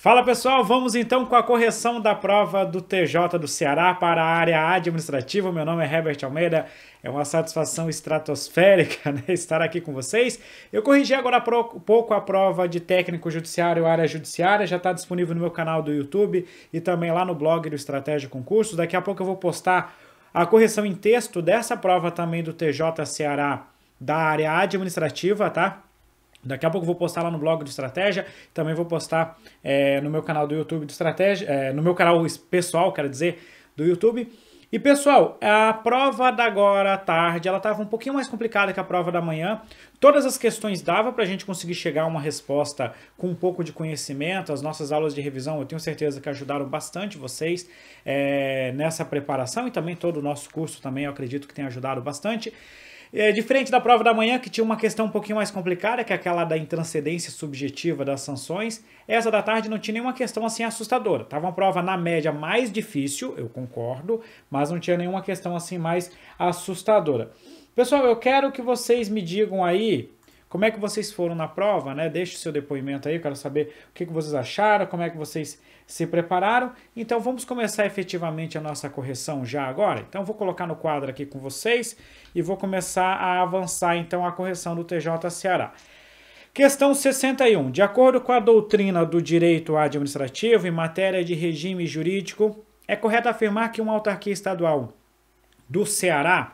Fala pessoal, vamos então com a correção da prova do TJ do Ceará para a área administrativa. Meu nome é Herbert Almeida, é uma satisfação estratosférica, né, estar aqui com vocês. Eu corrigi agora há pouco a prova de técnico judiciário, área judiciária, já está disponível no meu canal do YouTube e também lá no blog do Estratégia Concursos. Daqui a pouco eu vou postar a correção em texto dessa prova também do TJ Ceará da área administrativa, tá? Daqui a pouco eu vou postar lá no blog do Estratégia, também vou postar no meu canal do YouTube do Estratégia, no meu canal pessoal, quero dizer, do YouTube. E pessoal, a prova da agora à tarde, ela estava um pouquinho mais complicada que a prova da manhã. Todas as questões dava para a gente conseguir chegar a uma resposta com um pouco de conhecimento. As nossas aulas de revisão, eu tenho certeza que ajudaram bastante vocês nessa preparação e também todo o nosso curso também, eu acredito que tem ajudado bastante. Diferente da prova da manhã, que tinha uma questão um pouquinho mais complicada, que é aquela da intranscendência subjetiva das sanções, essa da tarde não tinha nenhuma questão assim assustadora. Tava uma prova na média mais difícil, eu concordo, mas não tinha nenhuma questão assim mais assustadora. Pessoal, eu quero que vocês me digam aí como é que vocês foram na prova, né? Deixe o seu depoimento aí, eu quero saber o que vocês acharam, como é que vocês se prepararam. Então vamos começar efetivamente a nossa correção já agora. Então vou colocar no quadro aqui com vocês e vou começar a avançar então a correção do TJ Ceará. Questão 61. De acordo com a doutrina do direito administrativo em matéria de regime jurídico, é correto afirmar que uma autarquia estadual do Ceará,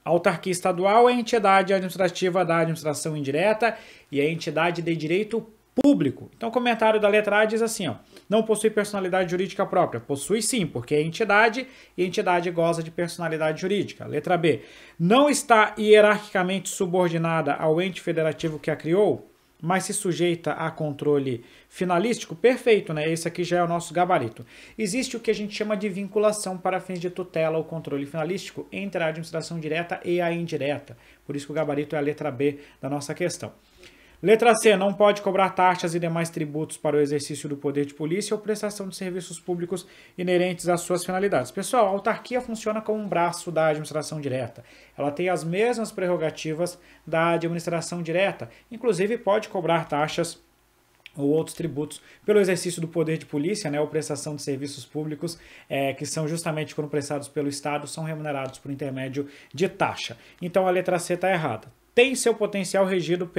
a autarquia estadual é a entidade administrativa da administração indireta e é a entidade de direito público. Então o comentário da letra A diz assim, ó, não possui personalidade jurídica própria. Possui sim, porque é entidade e a entidade goza de personalidade jurídica. Letra B, não está hierarquicamente subordinada ao ente federativo que a criou, mas se sujeita a controle finalístico. Perfeito, né? Esse aqui já é o nosso gabarito. Existe o que a gente chama de vinculação para fins de tutela ou controle finalístico entre a administração direta e a indireta. Por isso que o gabarito é a letra B da nossa questão. Letra C, não pode cobrar taxas e demais tributos para o exercício do poder de polícia ou prestação de serviços públicos inerentes às suas finalidades. Pessoal, a autarquia funciona como um braço da administração direta. Ela tem as mesmas prerrogativas da administração direta, inclusive pode cobrar taxas ou outros tributos pelo exercício do poder de polícia, né, ou prestação de serviços públicos, que são justamente quando prestados pelo Estado, são remunerados por intermédio de taxa. Então a letra C está errada. Tem seu potencial regido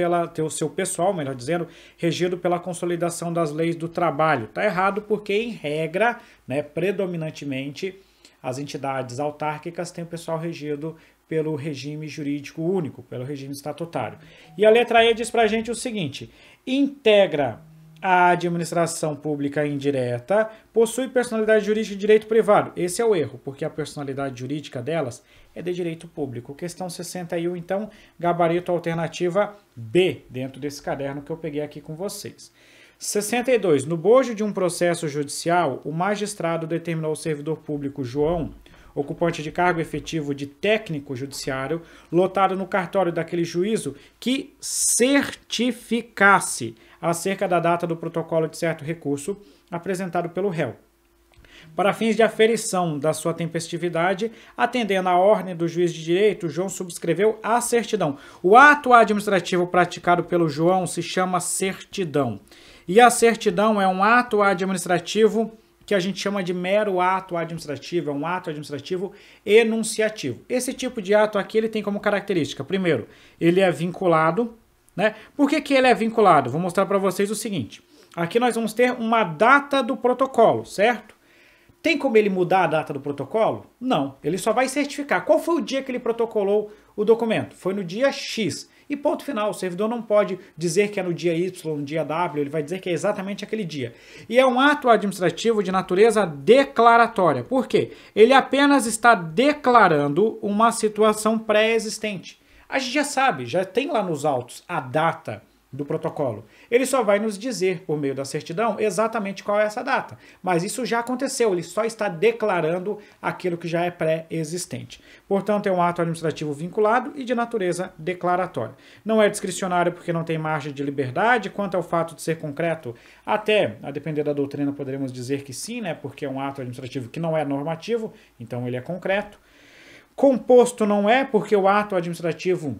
seu pessoal, melhor dizendo, regido pela consolidação das leis do trabalho. Está errado porque, em regra, né, predominantemente, as entidades autárquicas têm o pessoal regido pelo regime jurídico único, pelo regime estatutário. E a letra E diz para a gente o seguinte, integra a administração pública indireta, possui personalidade jurídica de direito privado. Esse é o erro, porque a personalidade jurídica delas é de direito público. Questão 61, então, gabarito alternativa B, dentro desse caderno que eu peguei aqui com vocês. 62. No bojo de um processo judicial, o magistrado determinou ao servidor público João, ocupante de cargo efetivo de técnico judiciário, lotado no cartório daquele juízo, que certificasse acerca da data do protocolo de certo recurso apresentado pelo réu. Para fins de aferição da sua tempestividade, atendendo à ordem do juiz de direito, João subscreveu a certidão. O ato administrativo praticado pelo João se chama certidão. E a certidão é um ato administrativo que a gente chama de mero ato administrativo, é um ato administrativo enunciativo. Esse tipo de ato aqui ele tem como característica, primeiro, ele é vinculado, né? Por que ele é vinculado? Vou mostrar para vocês o seguinte. Aqui nós vamos ter uma data do protocolo, certo? Tem como ele mudar a data do protocolo? Não, ele só vai certificar. Qual foi o dia que ele protocolou o documento? Foi no dia X. E ponto final, o servidor não pode dizer que é no dia Y, no dia W, ele vai dizer que é exatamente aquele dia. E é um ato administrativo de natureza declaratória. Por quê? Ele apenas está declarando uma situação pré-existente. A gente já sabe, já tem lá nos autos a data do protocolo. Ele só vai nos dizer, por meio da certidão, exatamente qual é essa data. Mas isso já aconteceu, ele só está declarando aquilo que já é pré-existente. Portanto, é um ato administrativo vinculado e de natureza declaratória. Não é discricionário porque não tem margem de liberdade. Quanto ao fato de ser concreto, até, a depender da doutrina, poderemos dizer que sim, né? Porque é um ato administrativo que não é normativo, então ele é concreto. Composto não é, porque o ato administrativo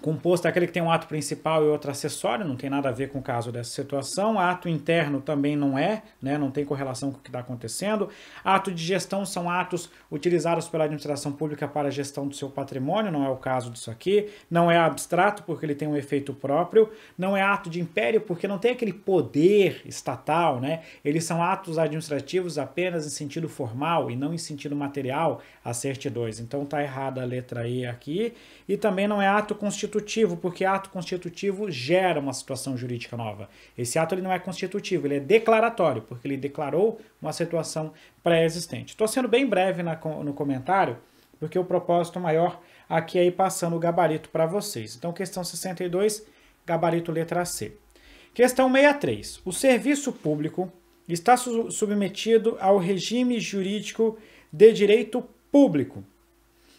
Composto é aquele que tem um ato principal e outro acessório, não tem nada a ver com o caso dessa situação. Ato interno também não é, né? Não tem correlação com o que está acontecendo. Ato de gestão são atos utilizados pela administração pública para a gestão do seu patrimônio, não é o caso disso aqui. Não é abstrato, porque ele tem um efeito próprio. Não é ato de império, porque não tem aquele poder estatal, né? Eles são atos administrativos apenas em sentido formal e não em sentido material, acerte 2. Então tá errada a letra E aqui. E também não é ato constitutivo, porque ato constitutivo gera uma situação jurídica nova. Esse ato ele não é constitutivo, ele é declaratório, porque ele declarou uma situação pré-existente. Estou sendo bem breve no comentário, porque o propósito maior aqui é ir passando o gabarito para vocês. Então, questão 62, gabarito letra C. Questão 63. O serviço público está submetido ao regime jurídico de direito público.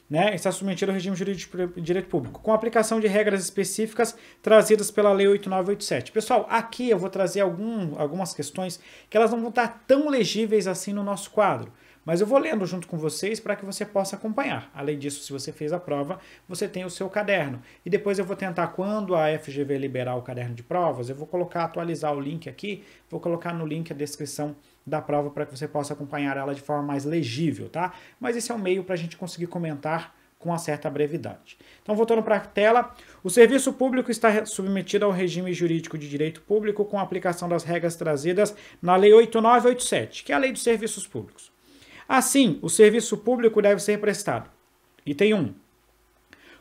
Né, está submetido ao regime jurídico de direito público, com aplicação de regras específicas trazidas pela Lei 8987. Pessoal, aqui eu vou trazer algumas questões que elas não vão estar tão legíveis assim no nosso quadro, mas eu vou lendo junto com vocês para que você possa acompanhar. Além disso, se você fez a prova, você tem o seu caderno. E depois eu vou tentar, quando a FGV liberar o caderno de provas, eu vou atualizar o link aqui, vou colocar no link a descrição da prova para que você possa acompanhar ela de forma mais legível, tá? Mas esse é um meio para a gente conseguir comentar com uma certa brevidade. Então, voltando para a tela, o serviço público está submetido ao regime jurídico de direito público com a aplicação das regras trazidas na Lei 8987, que é a Lei dos Serviços Públicos. Assim, o serviço público deve ser prestado. Item 1.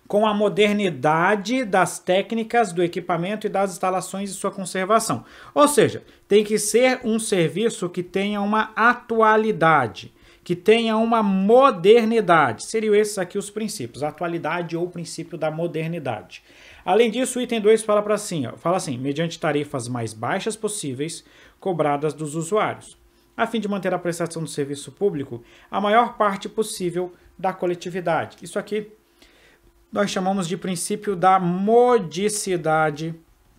Com a modernidade das técnicas, do equipamento e das instalações e sua conservação. Ou seja, tem que ser um serviço que tenha uma atualidade, que tenha uma modernidade. Seriam esses aqui os princípios, atualidade ou princípio da modernidade. Além disso, o item 2 fala assim, mediante tarifas mais baixas possíveis, cobradas dos usuários, a fim de manter a prestação do serviço público a maior parte possível da coletividade. Isso aqui nós chamamos de princípio da modicidade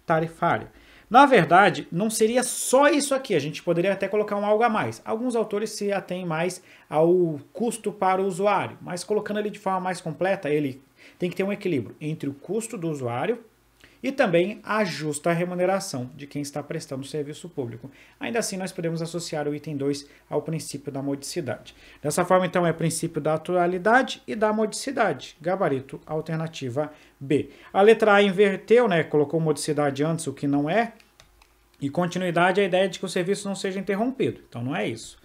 tarifária. Na verdade, não seria só isso aqui, a gente poderia até colocar um algo a mais. Alguns autores se atêm mais ao custo para o usuário, mas colocando ele de forma mais completa, ele tem que ter um equilíbrio entre o custo do usuário e também a justa remuneração de quem está prestando o serviço público. Ainda assim, nós podemos associar o item 2 ao princípio da modicidade. Dessa forma, então, é princípio da atualidade e da modicidade. Gabarito, alternativa B. A letra A inverteu, né? Colocou modicidade antes, o que não é. E continuidade é a ideia de que o serviço não seja interrompido. Então, não é isso.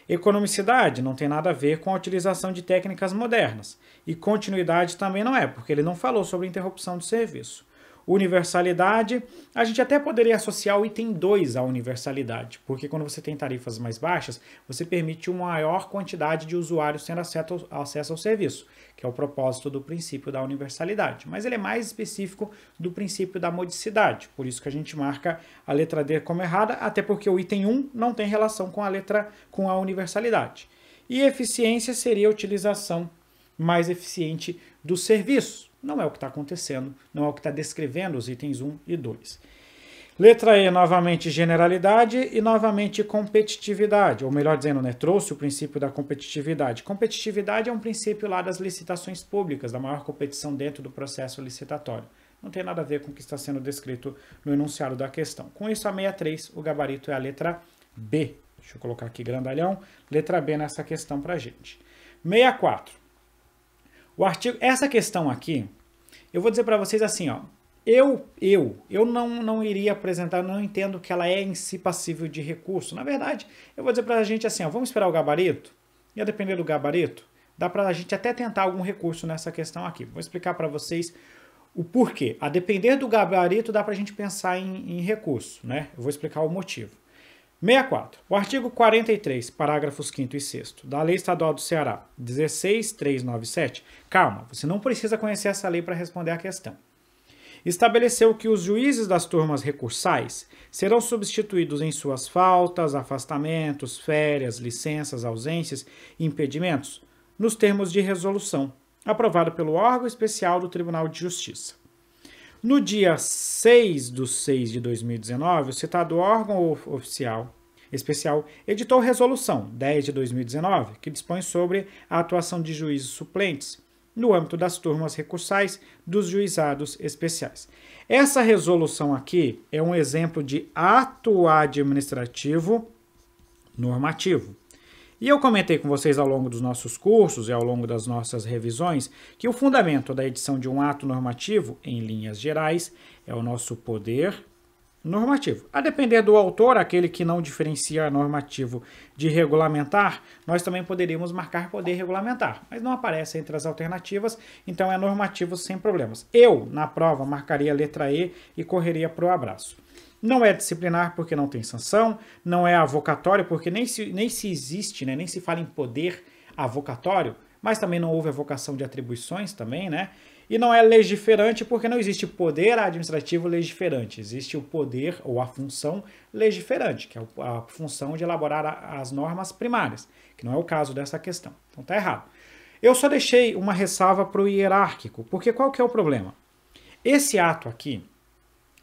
Economicidade não tem nada a ver com a utilização de técnicas modernas. E continuidade também não é, porque ele não falou sobre interrupção do serviço. Universalidade, a gente até poderia associar o item 2 à universalidade, porque quando você tem tarifas mais baixas, você permite uma maior quantidade de usuários tendo acesso ao serviço, que é o propósito do princípio da universalidade. Mas ele é mais específico do princípio da modicidade, por isso que a gente marca a letra D como errada, até porque o item 1 não tem relação com a universalidade. E eficiência seria a utilização mais eficiente dos serviços. Não é o que está acontecendo, não é o que está descrevendo os itens 1 e 2. Letra E, novamente generalidade e novamente competitividade, ou melhor dizendo, né, trouxe o princípio da competitividade. Competitividade é um princípio lá das licitações públicas, da maior competição dentro do processo licitatório. Não tem nada a ver com o que está sendo descrito no enunciado da questão. Com isso, a 63, o gabarito é a letra B. Deixa eu colocar aqui grandalhão, letra B nessa questão para a gente. 64. O artigo, essa questão aqui, eu vou dizer para vocês assim, ó, eu não iria apresentar, não entendo que ela é em si passível de recurso. Na verdade, eu vou dizer para a gente assim, ó, vamos esperar o gabarito, e a depender do gabarito, dá para a gente até tentar algum recurso nessa questão aqui. Vou explicar para vocês o porquê. A depender do gabarito, dá para a gente pensar em recurso, né? Eu vou explicar o motivo. 64. O artigo 43, parágrafos 5º e 6º, da Lei Estadual do Ceará, 16397, calma, você não precisa conhecer essa lei para responder a questão. Estabeleceu que os juízes das turmas recursais serão substituídos em suas faltas, afastamentos, férias, licenças, ausências e impedimentos, nos termos de resolução, aprovada pelo órgão especial do Tribunal de Justiça. No dia 6/6/2019, o citado órgão especial editou resolução 10/2019, que dispõe sobre a atuação de juízes suplentes no âmbito das turmas recursais dos juizados especiais. Essa resolução aqui é um exemplo de ato administrativo normativo. E eu comentei com vocês ao longo dos nossos cursos e ao longo das nossas revisões que o fundamento da edição de um ato normativo, em linhas gerais, é o nosso poder normativo. A depender do autor, aquele que não diferencia normativo de regulamentar, nós também poderíamos marcar poder regulamentar, mas não aparece entre as alternativas, então é normativo sem problemas. Eu, na prova, marcaria a letra E e correria para o abraço. Não é disciplinar porque não tem sanção, não é avocatório porque nem se existe, né, nem se fala em poder avocatório, mas também não houve avocação de atribuições também, né? E não é legiferante porque não existe poder administrativo legiferante, existe o poder ou a função legiferante, que é a função de elaborar as normas primárias, que não é o caso dessa questão. Então tá errado. Eu só deixei uma ressalva para o hierárquico, porque qual que é o problema? Esse ato aqui,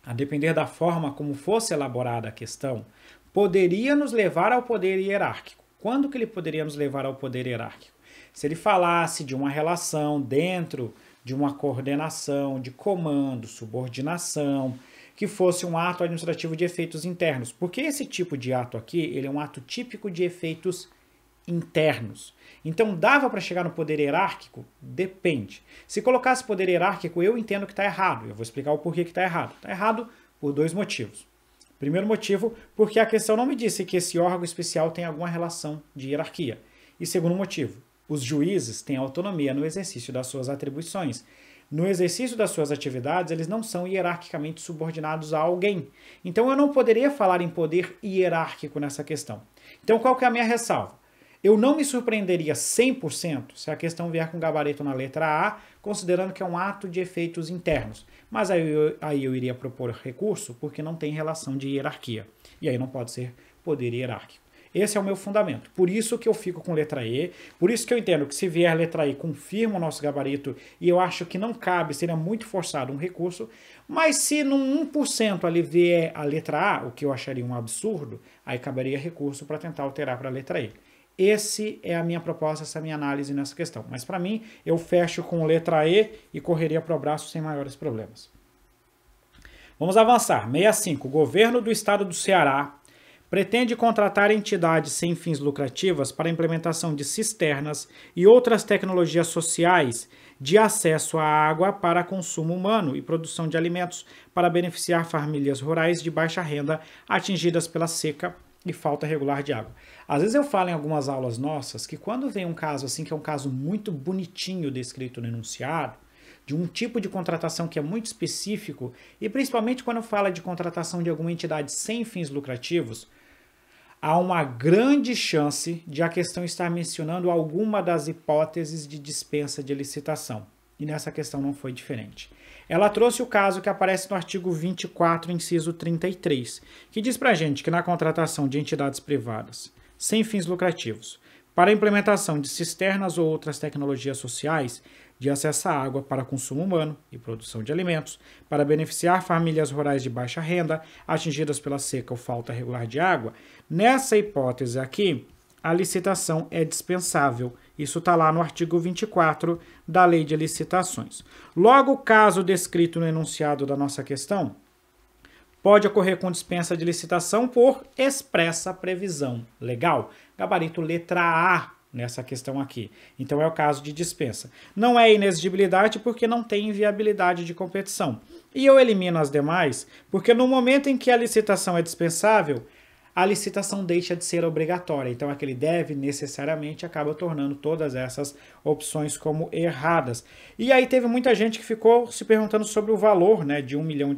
a depender da forma como fosse elaborada a questão, poderia nos levar ao poder hierárquico. Quando que ele poderia nos levar ao poder hierárquico? Se ele falasse de uma relação dentro de uma coordenação, de comando, subordinação, que fosse um ato administrativo de efeitos internos. Porque esse tipo de ato aqui, ele é um ato típico de efeitos internos. Então, dava para chegar no poder hierárquico? Depende. Se colocasse poder hierárquico, eu entendo que está errado. Eu vou explicar o porquê que está errado. Está errado por dois motivos. Primeiro motivo, porque a questão não me disse que esse órgão especial tem alguma relação de hierarquia. E segundo motivo, os juízes têm autonomia no exercício das suas atribuições. No exercício das suas atividades, eles não são hierarquicamente subordinados a alguém. Então, eu não poderia falar em poder hierárquico nessa questão. Então, qual que é a minha ressalva? Eu não me surpreenderia 100% se a questão vier com gabarito na letra A, considerando que é um ato de efeitos internos. Mas aí eu iria propor recurso porque não tem relação de hierarquia. E aí não pode ser poder hierárquico. Esse é o meu fundamento. Por isso que eu fico com letra E, por isso que eu entendo que se vier letra E, confirma o nosso gabarito e eu acho que não cabe, seria muito forçado um recurso, mas se no 1% ali vier a letra A, o que eu acharia um absurdo, aí caberia recurso para tentar alterar para a letra E. Essa é a minha proposta, essa é a minha análise nessa questão. Mas para mim, eu fecho com letra E e correria para o braço sem maiores problemas. Vamos avançar. 65. O governo do estado do Ceará pretende contratar entidades sem fins lucrativas para a implementação de cisternas e outras tecnologias sociais de acesso à água para consumo humano e produção de alimentos para beneficiar famílias rurais de baixa renda atingidas pela seca e falta regular de água. Às vezes eu falo em algumas aulas nossas que quando vem um caso assim, que é um caso muito bonitinho descrito no enunciado, de um tipo de contratação que é muito específico, e principalmente quando fala de contratação de alguma entidade sem fins lucrativos, há uma grande chance de a questão estar mencionando alguma das hipóteses de dispensa de licitação. E nessa questão não foi diferente. Ela trouxe o caso que aparece no artigo 24, inciso 33, que diz pra gente que na contratação de entidades privadas sem fins lucrativos, para a implementação de cisternas ou outras tecnologias sociais de acesso à água para consumo humano e produção de alimentos, para beneficiar famílias rurais de baixa renda atingidas pela seca ou falta regular de água, nessa hipótese aqui, a licitação é dispensável. Isso está lá no artigo 24 da Lei de Licitações. Logo, o caso descrito no enunciado da nossa questão pode ocorrer com dispensa de licitação por expressa previsão legal. Gabarito letra A nessa questão aqui. Então é o caso de dispensa. Não é inexigibilidade porque não tem inviabilidade de competição. E eu elimino as demais porque no momento em que a licitação é dispensável, a licitação deixa de ser obrigatória. Então, aquele deve necessariamente acaba tornando todas essas opções como erradas. E aí teve muita gente que ficou se perguntando sobre o valor, né, de R$1 milhão.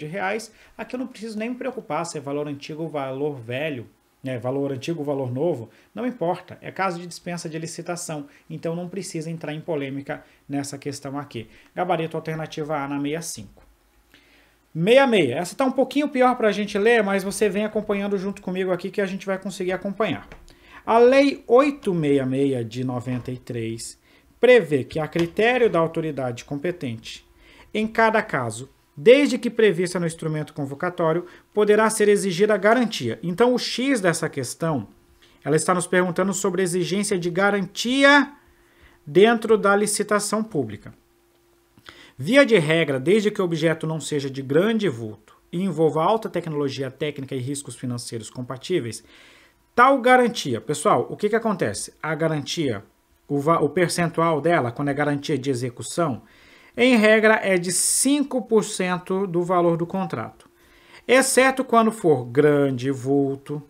Aqui eu não preciso nem me preocupar se é valor antigo ou valor velho, né, valor antigo ou valor novo, não importa. É caso de dispensa de licitação. Então, não precisa entrar em polêmica nessa questão aqui. Gabarito alternativa A na 65. 66. Essa está um pouquinho pior para a gente ler, mas você vem acompanhando junto comigo aqui que a gente vai conseguir acompanhar. A Lei 866 de 93 prevê que, a critério da autoridade competente, em cada caso, desde que prevista no instrumento convocatório, poderá ser exigida a garantia. Então, o X dessa questão, ela está nos perguntando sobre a exigência de garantia dentro da licitação pública. Via de regra, desde que o objeto não seja de grande vulto e envolva alta tecnologia técnica e riscos financeiros compatíveis, tal garantia, pessoal, o que acontece? A garantia, o percentual dela, quando é garantia de execução, em regra é de 5% do valor do contrato, exceto quando for grande vulto.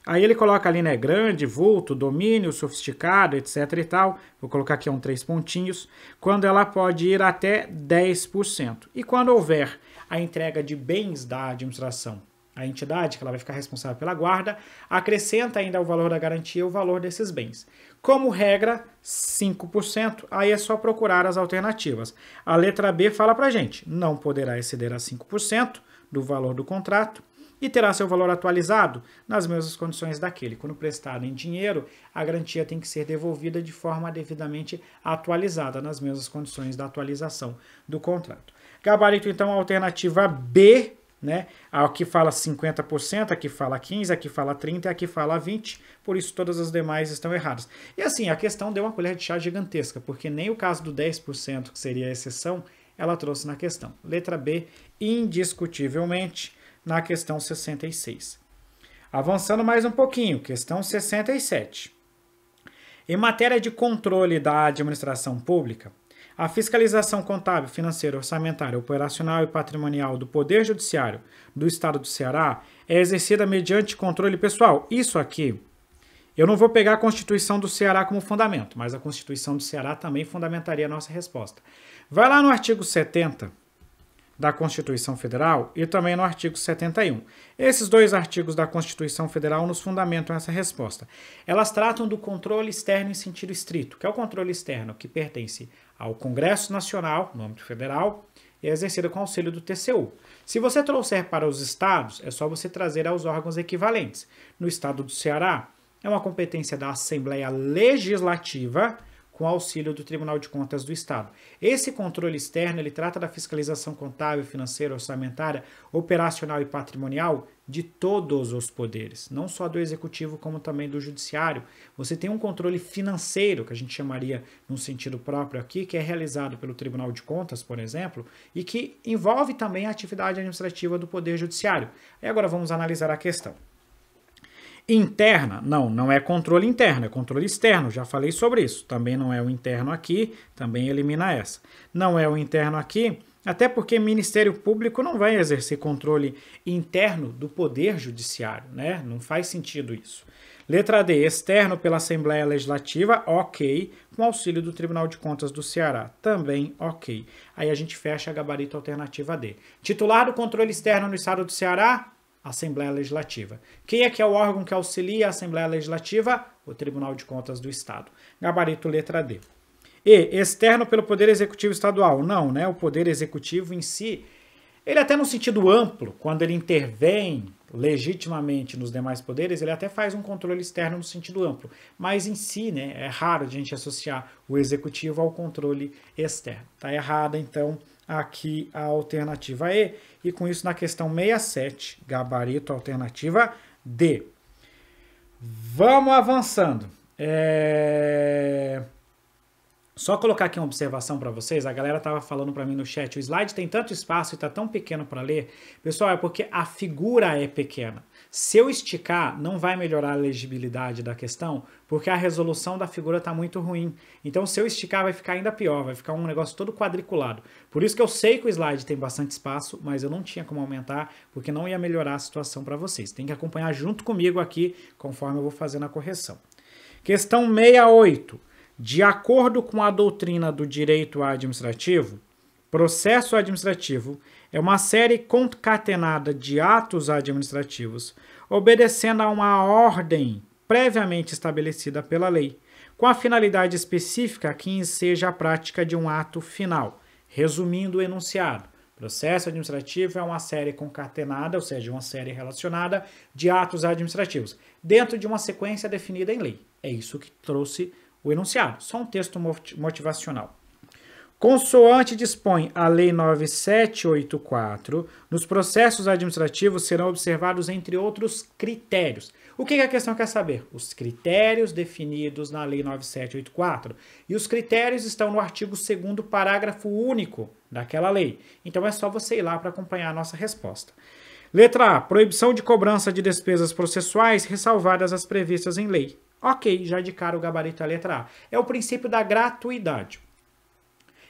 Aí ele coloca ali, né, grande, vulto, domínio, sofisticado, etc e tal. Vou colocar aqui 3 pontinhos. Quando ela pode ir até 10%. E quando houver a entrega de bens da administração, a entidade, que ela vai ficar responsável pela guarda, acrescenta ainda ao valor da garantia o valor desses bens. Como regra, 5%, aí é só procurar as alternativas. A letra B fala pra gente, não poderá exceder a 5% do valor do contrato, e terá seu valor atualizado nas mesmas condições daquele. Quando prestado em dinheiro, a garantia tem que ser devolvida de forma devidamente atualizada, nas mesmas condições da atualização do contrato. Gabarito, então, a alternativa B, né? Aqui fala 50%, aqui fala 15%, aqui fala 30% e aqui fala 20%, por isso todas as demais estão erradas. E assim, a questão deu uma colher de chá gigantesca, porque nem o caso do 10%, que seria a exceção, ela trouxe na questão. Letra B, indiscutivelmente, na questão 66. Avançando mais um pouquinho, questão 67. Em matéria de controle da administração pública, a fiscalização contábil, financeira, orçamentária, operacional e patrimonial do Poder Judiciário do Estado do Ceará é exercida mediante controle pessoal. Isso aqui, eu não vou pegar a Constituição do Ceará como fundamento, mas a Constituição do Ceará também fundamentaria a nossa resposta. Vai lá no artigo 70 da Constituição Federal e também no artigo 71. Esses dois artigos da Constituição Federal nos fundamentam essa resposta. Elas tratam do controle externo em sentido estrito, que é o controle externo que pertence ao Congresso Nacional, no âmbito federal, e é exercido com auxílio do TCU. Se você trouxer para os estados, é só você trazer aos órgãos equivalentes. No estado do Ceará, é uma competência da Assembleia Legislativa, com auxílio do Tribunal de Contas do Estado. Esse controle externo, ele trata da fiscalização contábil, financeira, orçamentária, operacional e patrimonial de todos os poderes, não só do Executivo, como também do Judiciário. Você tem um controle financeiro, que a gente chamaria num sentido próprio aqui, que é realizado pelo Tribunal de Contas, por exemplo, e que envolve também a atividade administrativa do Poder Judiciário. E agora vamos analisar a questão. Interna, não é controle interno, é controle externo, já falei sobre isso. Também não é o interno aqui, também elimina essa. Não é o interno aqui, até porque Ministério Público não vai exercer controle interno do Poder Judiciário, né? Não faz sentido isso. Letra D, externo pela Assembleia Legislativa, ok, com auxílio do Tribunal de Contas do Ceará, também ok. Aí a gente fecha a gabarito alternativa D. Titular do controle externo no Estado do Ceará, Assembleia Legislativa. Quem é que é o órgão que auxilia a Assembleia Legislativa? O Tribunal de Contas do Estado. Gabarito letra D. E, externo pelo Poder Executivo Estadual. Não, né? O Poder Executivo em si, ele até no sentido amplo, quando ele intervém legitimamente nos demais poderes, ele até faz um controle externo no sentido amplo. Mas em si, né, é raro a gente associar o Executivo ao controle externo. Está errada, então, aqui a alternativa E, e com isso na questão 67, gabarito alternativa D. Vamos avançando. Só colocar aqui uma observação para vocês, a galera estava falando para mim no chat, o slide tem tanto espaço e está tão pequeno para ler. Pessoal, é porque a figura é pequena. Se eu esticar, não vai melhorar a legibilidade da questão, porque a resolução da figura está muito ruim. Então, se eu esticar, vai ficar ainda pior, vai ficar um negócio todo quadriculado. Por isso que eu sei que o slide tem bastante espaço, mas eu não tinha como aumentar, porque não ia melhorar a situação para vocês. Tem que acompanhar junto comigo aqui, conforme eu vou fazendo a correção. Questão 68. De acordo com a doutrina do direito administrativo, processo administrativo é uma série concatenada de atos administrativos, obedecendo a uma ordem previamente estabelecida pela lei, com a finalidade específica que enseja a prática de um ato final. Resumindo o enunciado, processo administrativo é uma série concatenada, ou seja, uma série relacionada de atos administrativos, dentro de uma sequência definida em lei. É isso que trouxe o enunciado, só um texto motivacional. Consoante dispõe a Lei 9784, nos processos administrativos serão observados, entre outros, critérios. O que a questão quer saber? Os critérios definidos na Lei 9784. E os critérios estão no artigo 2º, parágrafo único daquela lei. Então é só você ir lá para acompanhar a nossa resposta. Letra A. Proibição de cobrança de despesas processuais, ressalvadas as previstas em lei. Ok, já de cara o gabarito é a letra A. É o princípio da gratuidade.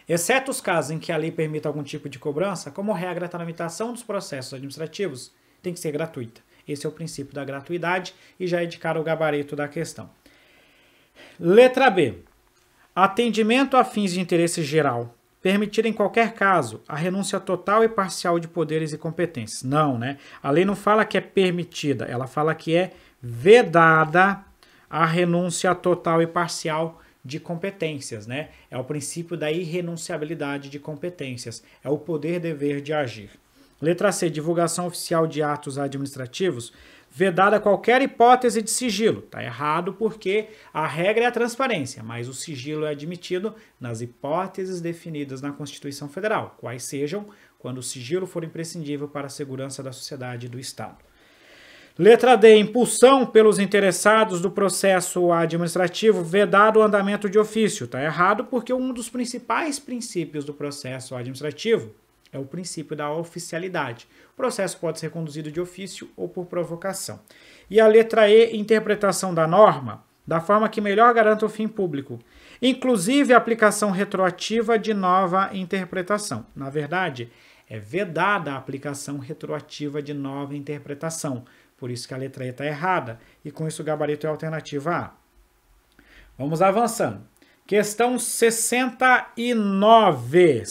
Exceto os casos em que a lei permita algum tipo de cobrança, como regra, a tramitação dos processos administrativos tem que ser gratuita. Esse é o princípio da gratuidade e já é de cara o gabarito da questão. Letra B. Atendimento a fins de interesse geral. Permitir em qualquer caso a renúncia total e parcial de poderes e competências. Não, né? A lei não fala que é permitida, ela fala que é vedada a renúncia total e parcial de competências, né? É o princípio da irrenunciabilidade de competências, é o poder-dever de agir. Letra C, divulgação oficial de atos administrativos, vedada qualquer hipótese de sigilo. Está errado porque a regra é a transparência, mas o sigilo é admitido nas hipóteses definidas na Constituição Federal, quais sejam quando o sigilo for imprescindível para a segurança da sociedade e do Estado. Letra D, impulsão pelos interessados do processo administrativo, vedado o andamento de ofício. Está errado porque um dos principais princípios do processo administrativo é o princípio da oficialidade. O processo pode ser conduzido de ofício ou por provocação. E a letra E, interpretação da norma, da forma que melhor garanta o fim público, inclusive a aplicação retroativa de nova interpretação. Na verdade, é vedada a aplicação retroativa de nova interpretação. Por isso que a letra E está errada. E com isso o gabarito é a alternativa A. Vamos avançando. Questão 69.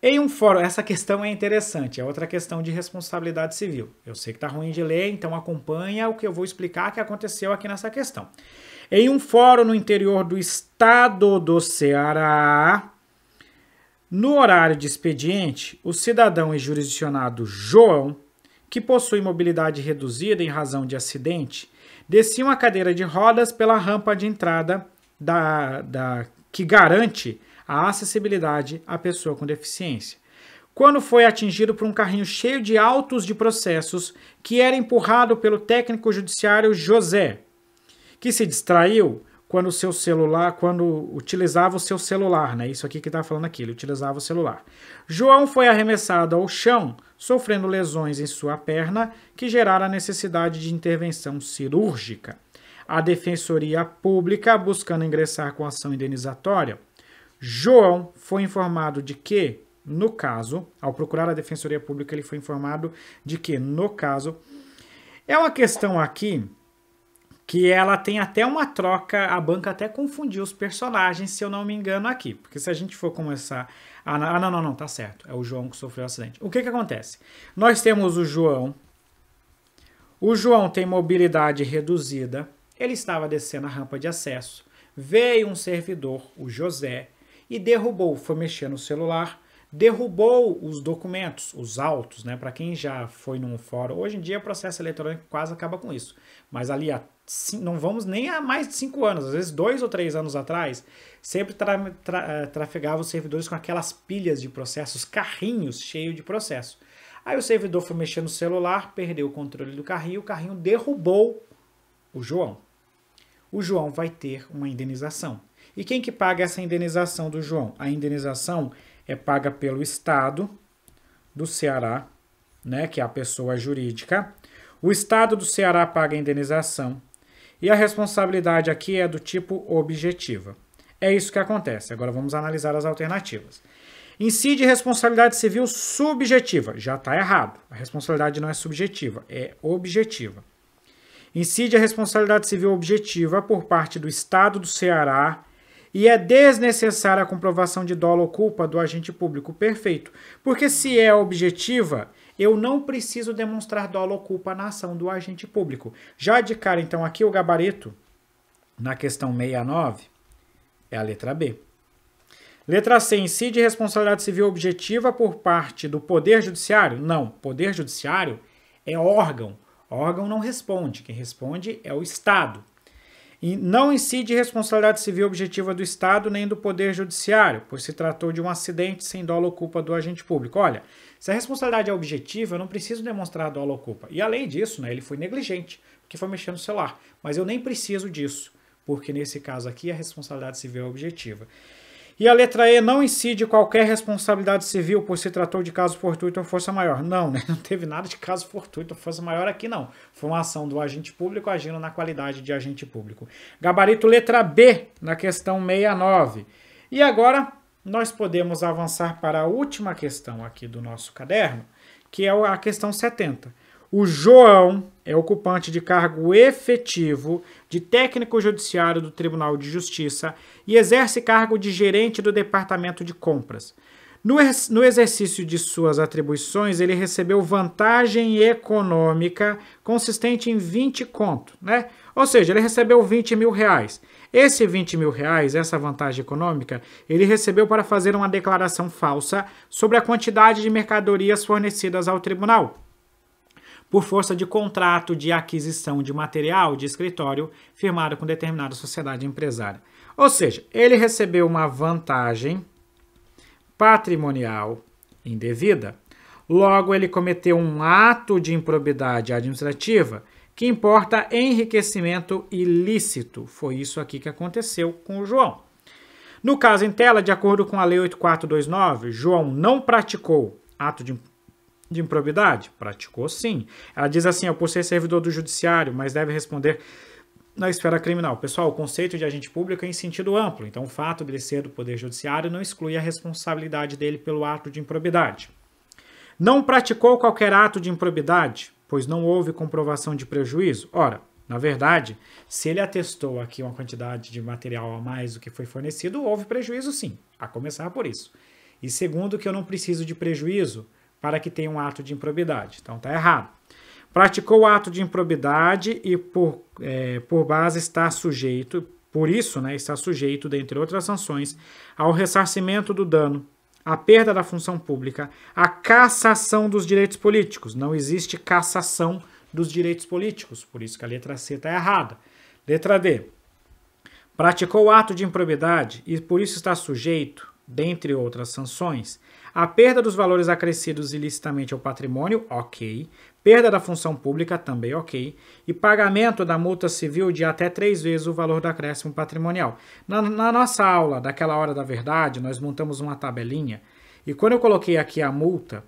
Em um fórum, essa questão é interessante, é outra questão de responsabilidade civil. Eu sei que está ruim de ler, então acompanha o que eu vou explicar que aconteceu aqui nessa questão. Em um fórum no interior do estado do Ceará, no horário de expediente, o cidadão e jurisdicionado João, que possui mobilidade reduzida em razão de acidente, descia uma cadeira de rodas pela rampa de entrada que garante a acessibilidade à pessoa com deficiência, quando foi atingido por um carrinho cheio de autos de processos que era empurrado pelo técnico judiciário José, que se distraiu quando utilizava o seu celular, né? Isso aqui que está falando aqui, ele utilizava o celular. João foi arremessado ao chão, sofrendo lesões em sua perna que geraram a necessidade de intervenção cirúrgica. A Defensoria Pública, buscando ingressar com ação indenizatória, João foi informado de que, no caso, ao procurar a Defensoria Pública, ele foi informado de que, no caso, é uma questão aqui que ela tem até uma troca, a banca até confundiu os personagens, se eu não me engano aqui, porque se a gente for começar... não, tá certo, é o João que sofreu o acidente. O que acontece? Nós temos o João tem mobilidade reduzida, ele estava descendo a rampa de acesso, veio um servidor, o José, e derrubou, foi mexer no celular, derrubou os documentos, os autos, né? Para quem já foi num fórum, hoje em dia o processo eletrônico quase acaba com isso, mas ali não vamos nem há mais de 5 anos, às vezes 2 ou 3 anos atrás, sempre trafegava os servidores com aquelas pilhas de processos, carrinhos cheios de processo. Aí o servidor foi mexer no celular, perdeu o controle do carrinho, o carrinho derrubou o João. O João vai ter uma indenização. E quem que paga essa indenização do João? A indenização é paga pelo Estado do Ceará, né, que é a pessoa jurídica. O Estado do Ceará paga a indenização. E a responsabilidade aqui é do tipo objetiva. É isso que acontece. Agora vamos analisar as alternativas. Incide responsabilidade civil subjetiva. Já está errado. A responsabilidade não é subjetiva, é objetiva. Incide a responsabilidade civil objetiva por parte do Estado do Ceará e é desnecessária a comprovação de dolo ou culpa do agente público. Perfeito. Porque se é objetiva, eu não preciso demonstrar dolo ou culpa na ação do agente público. Já de cara, então, aqui o gabarito, na questão 69, é a letra B. Letra C, incide responsabilidade civil objetiva por parte do Poder Judiciário? Não, Poder Judiciário é órgão. Órgão não responde, quem responde é o Estado. E não incide responsabilidade civil objetiva do Estado nem do Poder Judiciário, pois se tratou de um acidente sem dolo ou culpa do agente público. Olha, se a responsabilidade é objetiva, eu não preciso demonstrar dolo ou culpa. E além disso, né, ele foi negligente, porque foi mexendo no celular. Mas eu nem preciso disso, porque nesse caso aqui a responsabilidade civil é objetiva. E a letra E, não incide qualquer responsabilidade civil, pois se tratou de caso fortuito ou força maior. Não, né? Não teve nada de caso fortuito ou força maior aqui, não. Foi uma ação do agente público agindo na qualidade de agente público. Gabarito letra B, na questão 69. E agora, nós podemos avançar para a última questão aqui do nosso caderno, que é a questão 70. O João é ocupante de cargo efetivo de técnico judiciário do Tribunal de Justiça e exerce cargo de gerente do Departamento de Compras. No exercício de suas atribuições, ele recebeu vantagem econômica consistente em 20 conto, né? Ou seja, ele recebeu 20 mil reais. Esse 20 mil reais, essa vantagem econômica, ele recebeu para fazer uma declaração falsa sobre a quantidade de mercadorias fornecidas ao tribunal, por força de contrato de aquisição de material de escritório firmado com determinada sociedade empresária. Ou seja, ele recebeu uma vantagem patrimonial indevida, logo ele cometeu um ato de improbidade administrativa que importa enriquecimento ilícito. Foi isso aqui que aconteceu com o João. No caso em tela, de acordo com a Lei 8429, João não praticou ato de improbidade? Praticou sim. Ela diz assim, por ser servidor do judiciário, mas deve responder na esfera criminal. Pessoal, o conceito de agente público é em sentido amplo, então o fato dele ser do Poder Judiciário não exclui a responsabilidade dele pelo ato de improbidade. Não praticou qualquer ato de improbidade, pois não houve comprovação de prejuízo? Ora, na verdade, se ele atestou aqui uma quantidade de material a mais do que foi fornecido, houve prejuízo sim, a começar por isso. E segundo, que eu não preciso de prejuízo para que tenha um ato de improbidade. Então está errado. Praticou o ato de improbidade e por base está sujeito, por isso, né, está sujeito, dentre outras sanções, ao ressarcimento do dano, à perda da função pública, à cassação dos direitos políticos. Não existe cassação dos direitos políticos, por isso que a letra C está errada. Letra D. Praticou o ato de improbidade e por isso está sujeito, dentre outras sanções, a perda dos valores acrescidos ilicitamente ao patrimônio, ok. Perda da função pública, também ok. E pagamento da multa civil de até 3 vezes o valor do acréscimo patrimonial. Na nossa aula, daquela hora da verdade, nós montamos uma tabelinha. E quando eu coloquei aqui a multa,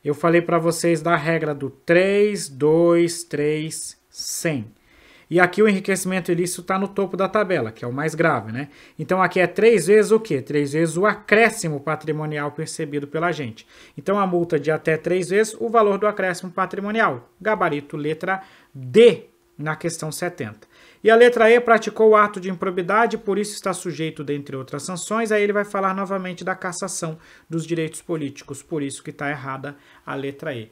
eu falei para vocês da regra do 3, 2, 3, 100. E aqui o enriquecimento ilícito está no topo da tabela, que é o mais grave, né? Então aqui é 3 vezes o quê? 3 vezes o acréscimo patrimonial percebido pela gente. Então a multa de até 3 vezes o valor do acréscimo patrimonial. Gabarito letra D na questão 70. E a letra E praticou o ato de improbidade, por isso está sujeito, dentre outras sanções. Aí ele vai falar novamente da cassação dos direitos políticos, por isso que está errada a letra E.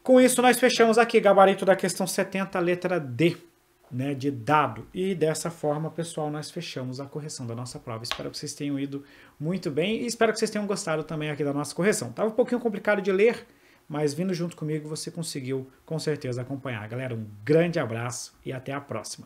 Com isso nós fechamos aqui, gabarito da questão 70, letra D. Né, de dado. E dessa forma, pessoal, nós fechamos a correção da nossa prova. Espero que vocês tenham ido muito bem e espero que vocês tenham gostado também aqui da nossa correção. Estava um pouquinho complicado de ler, mas vindo junto comigo você conseguiu com certeza acompanhar. Galera, um grande abraço e até a próxima.